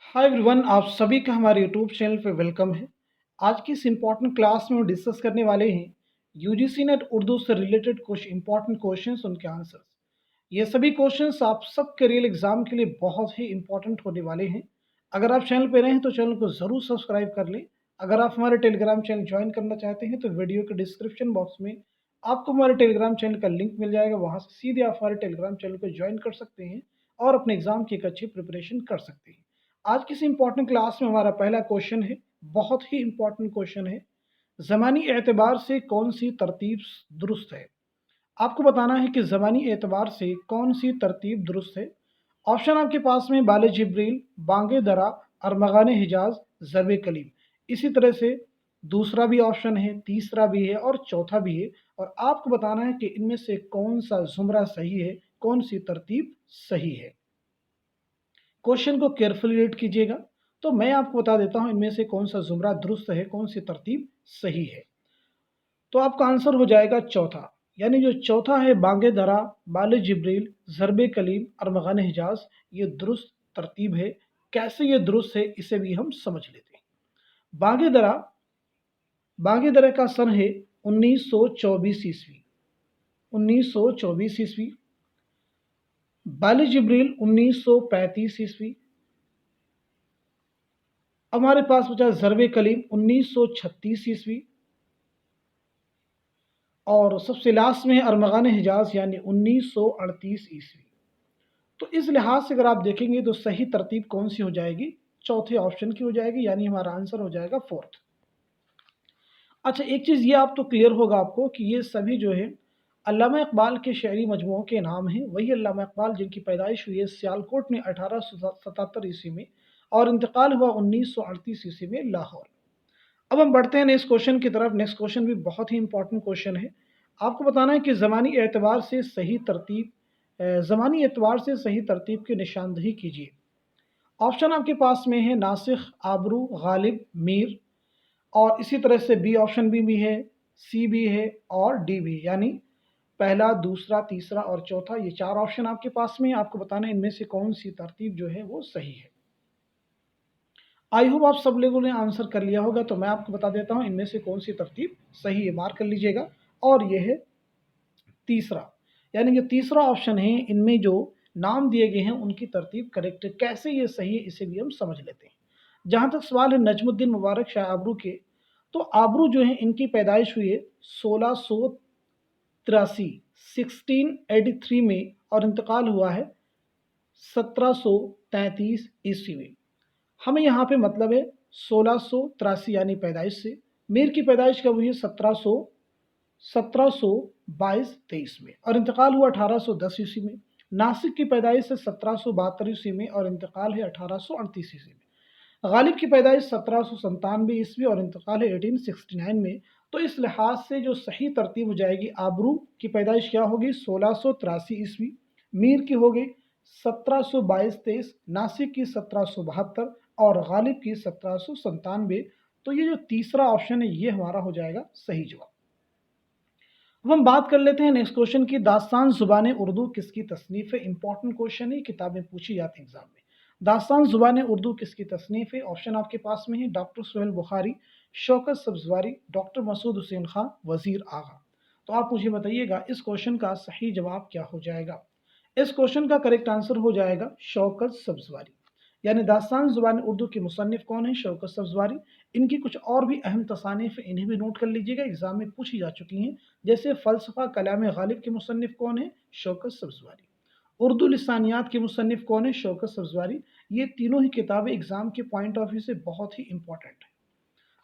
Hi everyone, आप सभी का हमारे यूट्यूब चैनल पे वेलकम है। आज की इस इम्पॉर्टेंट क्लास में हम डिस्कस करने वाले हैं यूजीसी नेट उर्दू से रिलेटेड कुछ इम्पॉर्टेंट क्वेश्चंस, उनके आंसर्स। ये सभी क्वेश्चंस आप सबके रियल एग्जाम के लिए बहुत ही इम्पॉर्टेंट होने वाले हैं। अगर आप चैनल पे नए हैं तो चैनल को ज़रूर सब्सक्राइब कर लें। अगर आप हमारे टेलीग्राम चैनल ज्वाइन करना चाहते हैं तो वीडियो के डिस्क्रिप्शन बॉक्स में आपको हमारे टेलीग्राम चैनल का लिंक मिल जाएगा, वहाँ से सीधे आप हमारे टेलीग्राम चैनल को ज्वाइन कर सकते हैं और अपने एग्जाम की एक अच्छी प्रिपरेशन कर सकते हैं। आज की इस इम्पॉर्टेंट क्लास में हमारा पहला क्वेश्चन है, बहुत ही इम्पॉर्टेंट क्वेश्चन है। ज़मानी एतबार से कौन सी तरतीब दुरुस्त है? आपको बताना है कि ज़मानी एतबार से कौन सी तरतीब दुरुस्त है। ऑप्शन आपके पास में बाले जिब्रील, बांगे दरा, अरमगान हिजाज, ज़रब कलीम। इसी तरह से दूसरा भी ऑप्शन है, तीसरा भी है और चौथा भी है। और आपको बताना है कि इनमें से कौन सा जुमरा सही है, कौन सी तरतीब सही है। क्वेश्चन को केयरफुली रीड कीजिएगा। तो मैं आपको बता देता हूं इनमें से कौन सा जुमरा दुरुस्त है, कौन सी तरतीब सही है। तो आपका आंसर हो जाएगा चौथा, यानी जो चौथा है बांगे दरा, बाले जिब्रील, ज़रब कलीम, अरमगान हिजाज, ये दुरुस्त तरतीब है। कैसे ये दुरुस्त है इसे भी हम समझ लेते हैं। बांगे दरा, बांगे दरा का सन है 1924 ईस्वी, 1924 ईस्वी। बाले जिब्रील 1935 ईस्वी। हमारे पास बचा ज़रब कलीम 1936 ईस्वी। और सबसे लास्ट में है अरमगान हिजाज यानी 1938 ईस्वी। तो इस लिहाज से अगर आप देखेंगे तो सही तरतीब कौन सी हो जाएगी? चौथे ऑप्शन की हो जाएगी, यानी हमारा आंसर हो जाएगा फोर्थ। अच्छा, एक चीज़ ये आप तो क्लियर होगा आपको कि ये सभी जो है अल्लामा इकबाल के शायरी मजमूओं के नाम हैं। वही अल्लामा इकबाल जिनकी पैदाइश हुई है सियालकोट में 1877 ईस्वी में और इंतकाल हुआ 1938 ईस्वी में लाहौर। अब हम बढ़ते हैं नेक्स्ट क्वेश्चन की तरफ। नेक्स्ट क्वेश्चन भी बहुत ही इंपॉर्टेंट क्वेश्चन है। आपको बताना है कि ज़मानी एतबार से सही तरतीब की निशानदही कीजिए। ऑप्शन आपके पास में है नासिख, आबरू, गालिब, मीर। और इसी तरह से बी ऑप्शन भी है, सी भी है और डी भी, यानी पहला, दूसरा, तीसरा और चौथा, ये चार ऑप्शन आपके पास में है। आपको बताना है इनमें से कौन सी तरतीब जो है वो सही है। आई होप आप सब लोगों ने आंसर कर लिया होगा। तो मैं आपको बता देता हूं इनमें से कौन सी तरतीब सही है, मार्क कर लीजिएगा। और यह है तीसरा, यानी जो तीसरा ऑप्शन है इनमें जो नाम दिए गए हैं उनकी तरतीब करेक्ट है। कैसे ये सही है इसे भी हम समझ लेते हैं। जहां तक सवाल है नजमुद्दीन मुबारक शाह आबरू के, तो आबरू जो है इनकी पैदाइश हुई है 1683, 1683 में और इंतकाल हुआ है 1733 ईस्वी में। हमें यहाँ पे मतलब है 1683 यानी पैदाइश से। मीर की पैदाइश कब हुई है? 1722-23 में और इंतकाल हुआ 1810 ईस्वी में। नासिक की पैदाइश है 1772 ईस्वी में और इंतकाल है 1838 ईस्वी में। गालिब की पैदाइश 1797 ईस्वी और इंतकाल है 1869 में। तो इस लिहाज से जो सही तरतीब हो जाएगी, आबरू की पैदाइश क्या होगी? 1683 ईस्वी। मीर की होगी 1722-23, नासिक की 1772 और गालिब की 1797। तो ये जो तीसरा ऑप्शन है ये हमारा हो जाएगा सही जवाब। अब हम बात कर लेते हैं नेक्स्ट क्वेश्चन की। दास्तान ज़ुबान उर्दू किसकी तसनीफ़ है? इंपॉर्टेंट क्वेश्चन है, किताबें पूछी जाती हैं एग्जाम में। दास्तान ज़ुबान उर्दू किसकी तसनीफ़ है? ऑप्शन आपके पास में है डॉक्टर सुहेल बुखारी, शौकत सब्जवारी, डॉक्टर मसूद हुसैन खां, वज़ीर आगा। तो आप मुझे बताइएगा इस क्वेश्चन का सही जवाब क्या हो जाएगा। इस क्वेश्चन का करेक्ट आंसर हो जाएगा शौकत सब्जवारी। यानी दास्तान ज़ुबान उर्दू के मुसन्निफ़ कौन है? शौकत सब्जवारी। इनकी कुछ और भी अहम तसानीफ़ इन्हें भी नोट कर लीजिएगा, एग्जाम में पूछी जा चुकी हैं। जैसे फ़लसफ़ा कलाम गालिब के मुसन्निफ़ कौन है? शौकत सब्जवारी। उर्दू लिसानियात के मुसन्निफ़ कौन है? शौकत सब्जवारी। ये तीनों ही किताबें एग्जाम के पॉइंट ऑफ व्यू से बहुत ही इंपॉर्टेंट है।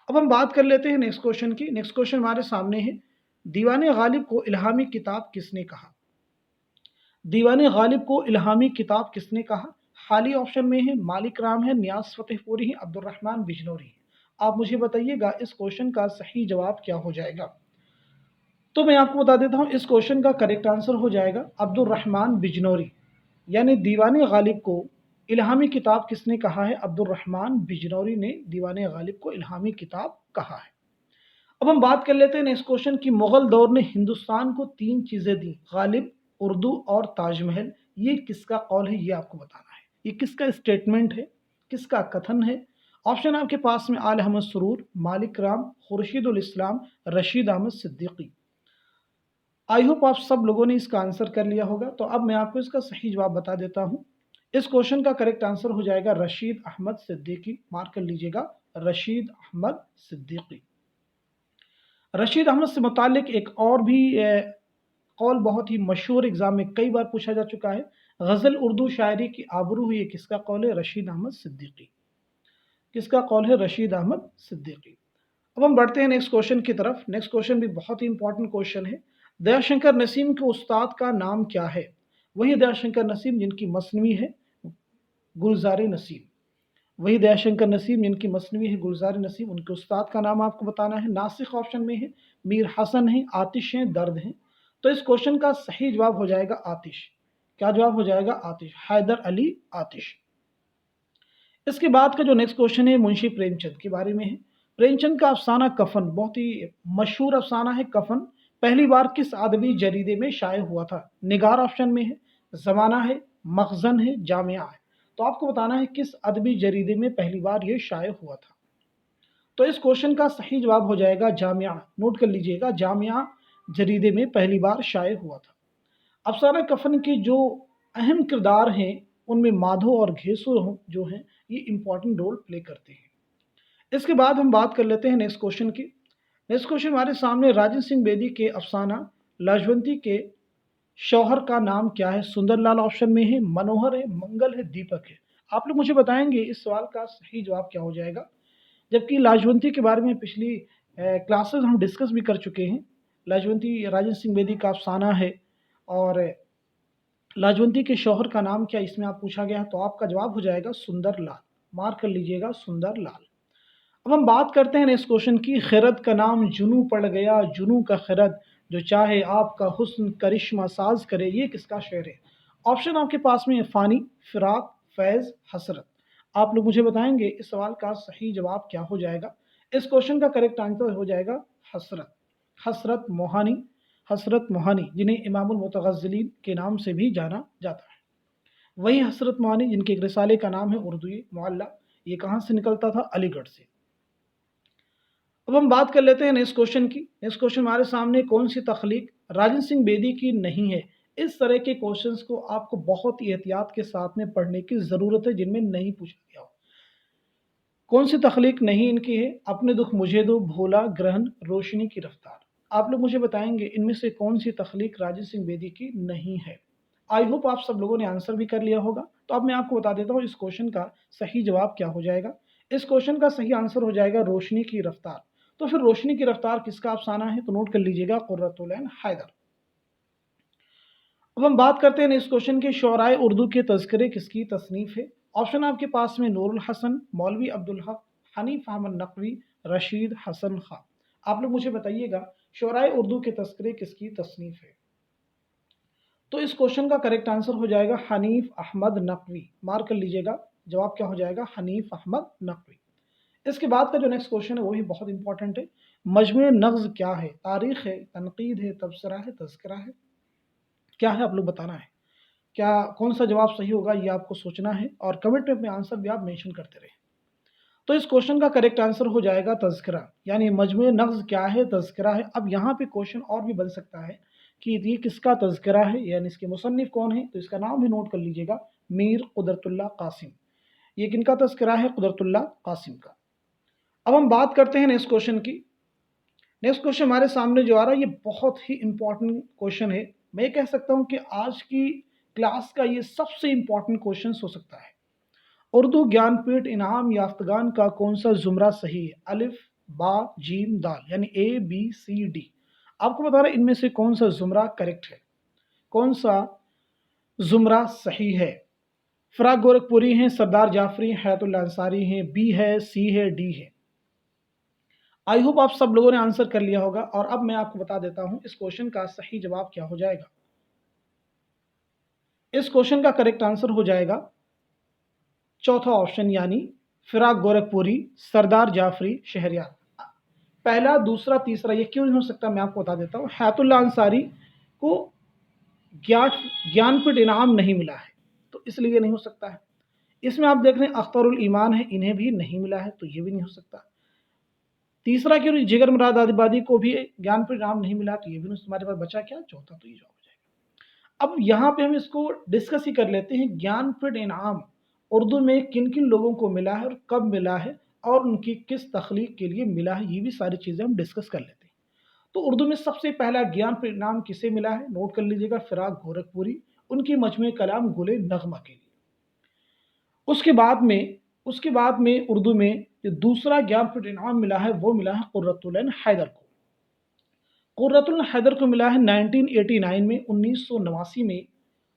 अब हम बात कर लेते हैं नेक्स्ट क्वेश्चन की। नेक्स्ट क्वेश्चन हमारे सामने है, दीवान गालिब को इल्हामी किताब किसने कहा? दीवान गालिब को इल्हामी किताब किसने कहा? हाली ऑप्शन में है मालिक राम है, नियाज फतेहपुरी है, अब्दुर्रहमान बिजनौरी है। आप मुझे बताइएगा इस क्वेश्चन का सही जवाब क्या हो जाएगा। तो मैं आपको बता देता हूं इस क्वेश्चन का करेक्ट आंसर हो जाएगा अब्दुर्रहमान बिजनौरी। यानी दीवान गालिब को इल्हामी किताब किसने कहा है? अब्दुर्रहमान बिजनौरी ने दीवान गालिब को इल्हामी किताब कहा है। अब हम बात कर लेते हैं नेक्स्ट क्वेश्चन की। मुगल दौर ने हिंदुस्तान को तीन चीजें दी, गालिब, उर्दू और ताजमहल। ये किसका कौल है? ये आपको बताना है। ये किसका स्टेटमेंट है, किसका कथन है? ऑप्शन आपके पास में आल अहमद सुरूर, मालिक राम, खुर्शीदुल इस्लाम, रशीद अहमद सिद्दीकी। आई होप आप सब लोगों ने इसका आंसर कर लिया होगा। तो अब मैं आपको इसका सही जवाब बता देता हूँ। इस क्वेश्चन का करेक्ट आंसर हो जाएगा रशीद अहमद सिद्दीकी। मार्क कर लीजिएगा, रशीद अहमद सिद्दीकी। रशीद अहमद से मुतालिक एक और भी कौल बहुत ही मशहूर एग्जाम में कई बार पूछा जा चुका है। गज़ल उर्दू शायरी की आबरू हुई, किसका कौल है? रशीद अहमद सिद्दीकी। किसका कौल है? रशीद अहमद सिद्दीकी। अब हम बढ़ते हैं नेक्स्ट क्वेश्चन की तरफ। नेक्स्ट क्वेश्चन भी बहुत ही इंपॉर्टेंट क्वेश्चन है। दयाशंकर नसीम के उस्ताद का नाम क्या है? वही दयाशंकर नसीम जिनकी मसनवी है गुलजार नसीम। वही दयाशंकर नसीम जिनकी मसनवी है गुलजार नसीम, उनके उस्ताद का नाम आपको बताना है। नासिक ऑप्शन में है, मीर हसन है, आतिश है, दर्द है। तो इस क्वेश्चन का सही जवाब हो जाएगा आतिश। क्या जवाब हो जाएगा? आतिश, हैदर अली आतिश। इसके बाद का जो नेक्स्ट क्वेश्चन है मुंशी प्रेमचंद के बारे में है। प्रेमचंद का अफसाना कफन बहुत ही मशहूर अफसाना है। कफन पहली बार किस अदबी जरीदे में शाये हुआ था? निगार ऑप्शन में है, जमाना है, मखजन है, जामिया है। तो आपको बताना है किस अदबी जरीदे में पहली बार ये शाये हुआ था। तो इस क्वेश्चन का सही जवाब हो जाएगा जामिया। नोट कर लीजिएगा, जामिया जरीदे में पहली बार शाये हुआ था। अफसाना कफन के जो अहम किरदार हैं उनमें माधो और घेसो जो हैं ये इंपॉर्टेंट रोल प्ले करते हैं। इसके बाद हम बात कर लेते हैं नेक्स्ट क्वेश्चन की। नेक्स्ट क्वेश्चन हमारे सामने, राजन सिंह बेदी के अफसाना लाजवंती के शौहर का नाम क्या है? सुंदरलाल ऑप्शन में है, मनोहर है, मंगल है, दीपक है। आप लोग मुझे बताएंगे इस सवाल का सही जवाब क्या हो जाएगा। जबकि लाजवंती के बारे में पिछली क्लासेस हम डिस्कस भी कर चुके हैं। लाजवंती राजन सिंह बेदी का अफसाना है और लाजवंती के शौहर का नाम क्या इसमें आप पूछा गया, तो आपका जवाब हो जाएगा सुंदरलाल। मार्क कर लीजिएगा, सुंदरलाल। अब हम बात करते हैं नेक्स्ट क्वेश्चन की। खिरद का नाम जुनू पड़ गया, जुनू का खिरद, जो चाहे आपका हुस्न करिश्मा साज करे, ये किसका शेर है? ऑप्शन आपके पास में फ़ानी, फिराक, फैज़, हसरत। आप लोग मुझे बताएंगे इस सवाल का सही जवाब क्या हो जाएगा। इस क्वेश्चन का करेक्ट आंसर हो जाएगा हसरत। हसरत मोहानी, हसरत मोहानी जिन्हें इमामुल मुतगज़्ज़िलीन के नाम से भी जाना जाता है। वही हसरत मोहानी जिनके एक रिसाले का नाम है उर्दूई मुअल्ला। ये कहाँ से निकलता था? अलीगढ़ से। अब हम बात कर लेते हैं नेक्स्ट क्वेश्चन की। नेक्स्ट क्वेश्चन हमारे सामने, कौन सी तख्लीक राजन सिंह बेदी की नहीं है? इस तरह के क्वेश्चंस को आपको बहुत ही एहतियात के साथ में पढ़ने की ज़रूरत है जिनमें नहीं पूछा गया हो। कौन सी तख्लीक नहीं इनकी है? अपने दुख मुझे दो, भोला, ग्रहण, रोशनी की रफ्तार। आप लोग मुझे बताएंगे इनमें से कौन सी तख्लीक राजन सिंह बेदी की नहीं है। आई होप आप सब लोगों ने आंसर भी कर लिया होगा। तो अब मैं आपको बता देता हूँ इस क्वेश्चन का सही जवाब क्या हो जाएगा। इस क्वेश्चन का सही आंसर हो जाएगा रोशनी की रफ्तार। तो फिर रोशनी की रफ्तार किसका अफसाना है? तो नोट कर लीजिएगा, कुर्रतुल ऐन हैदर। अब हम बात करते हैं इस क्वेश्चन के, शौराए उर्दू के तज़किरे किसकी तसनीफ है? ऑप्शन आपके पास में नूरुल हसन, मौलवी अब्दुल हक, हनीफ अहमद नकवी, रशीद हसन खां। आप लोग मुझे बताइएगा शौराए उर्दू के तज़किरे किसकी तसनीफ है। तो इस क्वेश्चन का करेक्ट आंसर हो जाएगा हनीफ अहमद नकवी। मार्क कर लीजिएगा, जवाब क्या हो जाएगा? हनीफ अहमद नकवी। इसके बाद का जो नेक्स्ट क्वेश्चन है वो भी बहुत इंपॉर्टेंट है। मजमू नग़्ज़ क्या है? तारीख है, तनकीद है, तबसरा है, तज़किरा है, क्या है? आप लोग बताना है। क्या कौन सा जवाब सही होगा ये आपको सोचना है और कमेंट में अपने आंसर भी आप मेंशन करते रहें। तो इस क्वेश्चन का करेक्ट आंसर हो जाएगा तज़किरा, यानी मजमू नग़्ज़ क्या है? तज़किरा है। अब यहाँ पे क्वेश्चन और भी बन सकता है कि ये किसका तज़किरा है, यानी इसके मुसन्निफ कौन है। तो इसका नाम भी नोट कर लीजिएगा, मीर कुदरतुल्लाह कासिम। ये किनका तज़किरा है? कुदरतुल्लाह कासिम का। अब हम बात करते हैं नेक्स्ट क्वेश्चन की। नेक्स्ट क्वेश्चन हमारे सामने जो आ रहा है ये बहुत ही इंपॉर्टेंट क्वेश्चन है। मैं कह सकता हूँ कि आज की क्लास का ये सबसे इंपॉर्टेंट क्वेश्चन हो सकता है। उर्दू ज्ञानपीठ इनाम याफ्तगान का कौन सा जुमरा सही है? अलिफ, बा, जीम, दाल, यानी ए, बी, सी, डी। आपको बता रहे हैं इनमें से कौन सा जुमरा करेक्ट है, कौन सा जुमरा सही है। फराग गोरखपुरी हैं, सरदार जाफरी, हयातुल्लाह अंसारी हैं, बी है, सी है, डी है। आई होप आप सब लोगों ने आंसर कर लिया होगा और अब मैं आपको बता देता हूं इस क्वेश्चन का सही जवाब क्या हो जाएगा। इस क्वेश्चन का करेक्ट आंसर हो जाएगा चौथा ऑप्शन, यानी फिराक गोरखपुरी, सरदार जाफरी, शहरयार। पहला, दूसरा, तीसरा ये क्यों नहीं हो सकता मैं आपको बता देता हूँ। हयातुल्लाह अंसारी को ज्ञानपीठ इनाम नहीं मिला है तो इसलिए नहीं हो सकता है। اس میں آپ देख रहे हैं अख्तर उल ईमान है, इन्हें भी नहीं मिला है, तो ये भी नहीं हो सकता। तीसरा कि जिगर मुराद आदिबादी को भी ज्ञानपीठ इनाम नहीं मिला, तो ये भी नहीं। हमारे पास बचा क्या, चौथा, तो ये जवाब हो जाएगा। अब यहाँ पे हम इसको डिस्कस ही कर लेते हैं, ज्ञानपीठ इनाम उर्दू में किन किन लोगों को मिला है और कब मिला है और उनकी किस तख्लीक के लिए मिला है, ये भी सारी चीज़ें हम डिस्कस कर लेते हैं। तो उर्दू में सबसे पहला ज्ञानपीठ इनाम किसे मिला है, नोट कर लीजिएगा, फिराक गोरखपुरी, उनकी मजमूए कलाम गुले नगमा के लिए। उसके बाद में उर्दू में जो दूसरा ज्ञानपीठ इनाम मिला है वो मिला है कुर्रतुल ऐन हैदर को। कुर्रतुल ऐन हैदर को मिला है 1989 में, 1989 में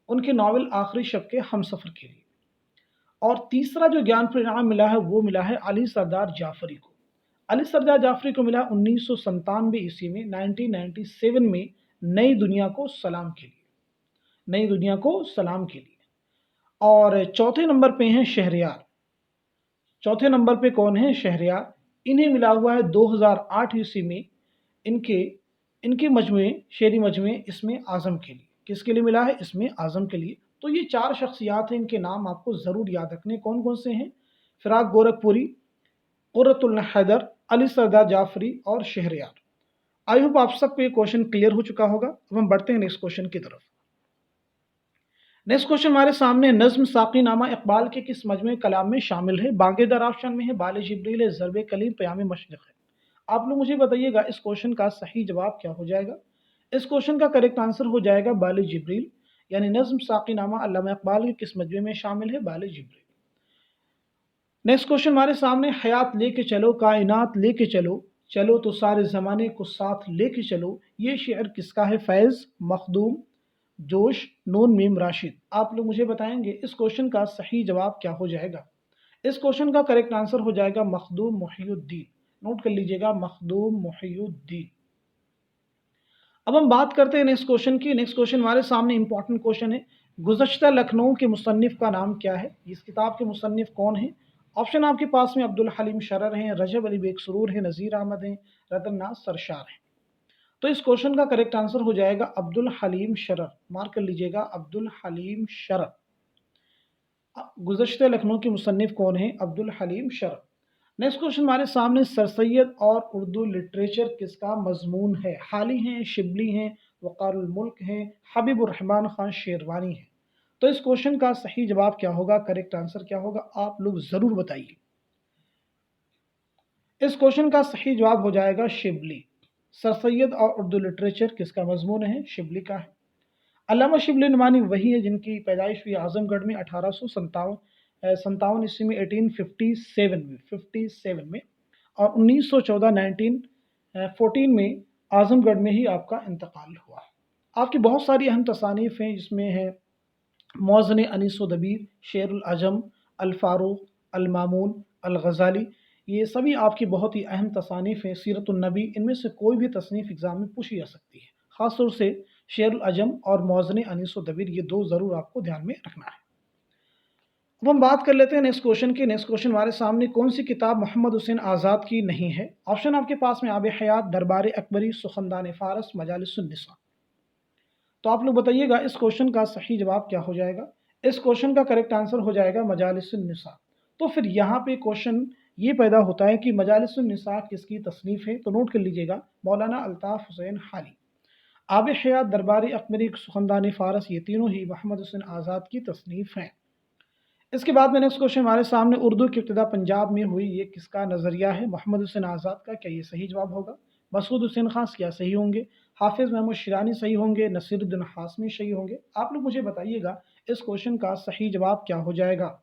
उनके नावल आखिरी शब के हमसफ़र के लिए। और तीसरा जो ज्ञानपीठ इनाम मिला है वो मिला है अली सरदार जाफरी को। अली सरदार जाफरी को मिला 1997 ईस्वी में, 1997 में, नई दुनिया को सलाम के लिए, नई दुनिया को सलाम के लिए। और चौथे नंबर पे हैं शहरयार। चौथे नंबर पे कौन है, शहरयार। इन्हें मिला हुआ है 2008 ईस्वी में, इनके मजमूए, शेरी मजमूए इसमें आज़म के लिए। किसके लिए मिला है, इसमें आज़म के लिए। तो ये चार शख्सियात हैं, इनके नाम आपको ज़रूर याद रखने। कौन कौन से हैं, फिराक गोरखपुरी, कुर्रतुल ऐन हैदर, अली सरदार जाफरी और शहरयार। आई होप आप सबको ये क्वेश्चन क्लियर हो चुका होगा। अब हम बढ़ते हैं नेक्स्ट क्वेश्चन की तरफ। नेक्स्ट क्वेश्चन हमारे सामने, नज़्म साकी नामा इकबाल के किस मजमूए कलाम में शामिल है, बांगे दराफशन में है, बाले जिब्रील है, ज़रबे कलीम, क़याम मशरिक़ है। आप लोग मुझे बताइएगा इस क्वेश्चन का सही जवाब क्या हो जाएगा। इस क्वेश्चन का करेक्ट आंसर हो जाएगा बाले जिब्रील, यानी नज़्म साकी नामा अल्लामा इकबाल के किस मजमूए में शामिल है, बाले जिब्रील। नेक्स्ट क्वेश्चन हमारे सामने, हयात लेके चलो, कायनात लेके चलो, चलो तो सारे ज़माने को साथ लेके चलो, ये शेर किसका है, फैज़, मखदूम, जोश, नून मीम राशिद। आप लोग मुझे बताएंगे इस क्वेश्चन का सही जवाब क्या हो जाएगा। इस क्वेश्चन का करेक्ट आंसर हो जाएगा मखदूम मुहियुद्दीन। नोट कर लीजिएगा, मखदूम मुहियुद्दीन। अब हम बात करते हैं नेक्स्ट क्वेश्चन की। नेक्स्ट क्वेश्चन हमारे सामने इंपॉर्टेंट क्वेश्चन है, गुज़श्ता लखनऊ के मुसन्निफ का नाम क्या है, इस किताब के मुसन्निफ कौन है। ऑप्शन आपके पास में अब्दुल हलीम शरर हैं, रजब अली बेग सुरूर हैं, नज़ीर अहमद हैं, रतन नाज सरशार हैं। तो इस क्वेश्चन का करेक्ट आंसर हो जाएगा अब्दुल हलीम शरर। मार्क कर लीजिएगा, अब्दुल हलीम शरर। गुज़श्ता लखनऊ के मुसन्निफ कौन है, अब्दुल हलीम शरर। नेक्स्ट क्वेश्चन हमारे सामने, सर सैयद और उर्दू लिटरेचर किसका मजमून है, हाली हैं, शिबली हैं, वक़ारुल मुल्क हैं, हबीबुर रहमान खान शेरवानी हैं। तो इस क्वेश्चन का सही जवाब क्या होगा, करेक्ट आंसर क्या होगा, आप लोग ज़रूर बताइए। इस क्वेश्चन का सही जवाब हो जाएगा शिबली। सर सैयद और उर्दू लिटरेचर किसका मजमून है, शिबली का है। अल्लामा शिबली नुमानी वही है जिनकी पैदाइश हुई आजमगढ़ में 1857 ईस्वी में, 1857 में, और 1914 1914 में आजमगढ़ में ही आपका इंतकाल हुआ। आपकी बहुत सारी अहम तसानीफ़ हैं, जिसमें है मौज़न अनीस व दबीर, शेरुल अजम, अल फारूक, अल मामून, अल गज़ाली, ये सभी आपकी बहुत ही अहम तसानीफ़ हैं। सीरतुन नबी, इनमें से कोई भी तसनीफ़ एग्ज़ाम में पूछी जा सकती है। ख़ास तौर से शेरुल अजम और मौज़न अनीस व दबीर, ये दो ज़रूर आपको ध्यान में रखना है। अब हम बात कर लेते हैं नेक्स्ट क्वेश्चन की। नेक्स्ट क्वेश्चन हमारे सामने, कौन सी किताब मोहम्मद हुसैन आज़ाद की नहीं है। ऑप्शन आपके पास में आब हयात, दरबार अकबरी, सुखनदान फ़ारस, मजालिसुन निसा। तो आप लोग बताइएगा इस क्वेश्चन का सही जवाब क्या हो जाएगा। इस क्वेश्चन का करेक्ट आंसर हो जाएगा मजालिसुन निसा। तो फिर यहाँ पे क्वेश्चन ये पैदा होता है कि मजालिसुन निसा किसकी तसनीफ़ है, तो नोट कर लीजिएगा, मौलाना अल्ताफ़ हुसैन हाली। आब हयात, दरबार अकबरी, सुखनदान फ़ारस, ये तीनों ही मोहम्मद हुसैन आज़ाद की तसनीफ़ हैं। इसके बाद में नेक्स्ट क्वेश्चन हमारे सामने, उर्दू की इब्तिदा पंजाब में हुई, ये किसका नज़रिया है, मोहम्मद हुसैन आज़ाद का। क्या ये सही जवाब होगा। मसूद हुसैन खान क्या सही होंगे, हाफिज़ महमूद शिरानी सही होंगे, नसीरुद्दीन हाशमी सही होंगे। आप लोग मुझे बताइएगा इस क्वेश्चन का सही जवाब क्या हो जाएगा।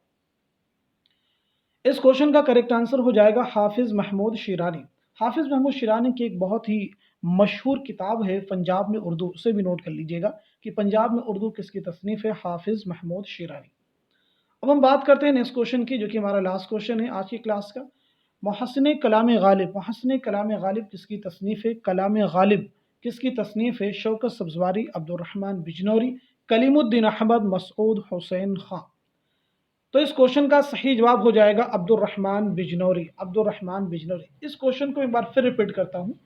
इस क्वेश्चन का करेक्ट आंसर हो जाएगा हाफिज़ महमूद शिरानी। हाफिज़ महमूद शिरानी की एक बहुत ही मशहूर किताब है पंजाब में उर्दू, उसे भी नोट कर लीजिएगा कि पंजाब में उर्दू किसकी तसनीफ़ है, हाफिज़ महमूद शिरानी। अब हम बात करते हैं नेक्स्ट क्वेश्चन की, जो कि हमारा लास्ट क्वेश्चन है आज की क्लास का। मुहस्सिन कलाम गालिब, मुहस्सिन कलाम गालिब किसकी तसनीफ़ है, कलाम गालिब किसकी तसनीफ़ है, शौकत सब्ज़वारी, अब्दुर्रहमान बिजनौरी, कलीमुद्दीन अहमद, मसूद हुसैन खां। तो इस क्वेश्चन का सही जवाब हो जाएगा अब्दुर्रहमान बिजनौरी, अब्दुर्रहमान बिजनौरी। इस क्वेश्चन को एक बार फिर रिपीट करता हूँ।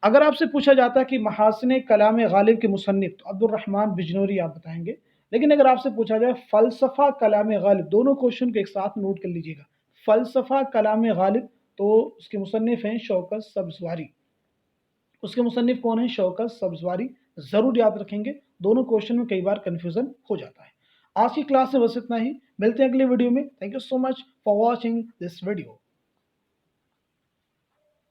अगर आपसे पूछा जाता है कि मुहस्सिन कलाम गालिब के मुसन्निफ, तो अब्दुर्रहमान बिजनौरी आप बताएंगे। लेकिन अगर आपसे पूछा जाए फ़लसफ़ा कलाम गालिब, दोनों क्वेश्चन को एक साथ नोट कर लीजिएगा। फ़लसफ़ा कलाम गालिब, तो उसके मुसन्निफ़ हैं शौकत सब्ज़वारी। उसके मुसन्निफ़ कौन हैं? शौकत सब्ज़वारी। ज़रूर याद रखेंगे, दोनों क्वेश्चन में कई बार कन्फ्यूज़न हो जाता है। आज की क्लास में बस इतना ही, मिलते हैं अगली वीडियो में। Thank you so much for watching this video.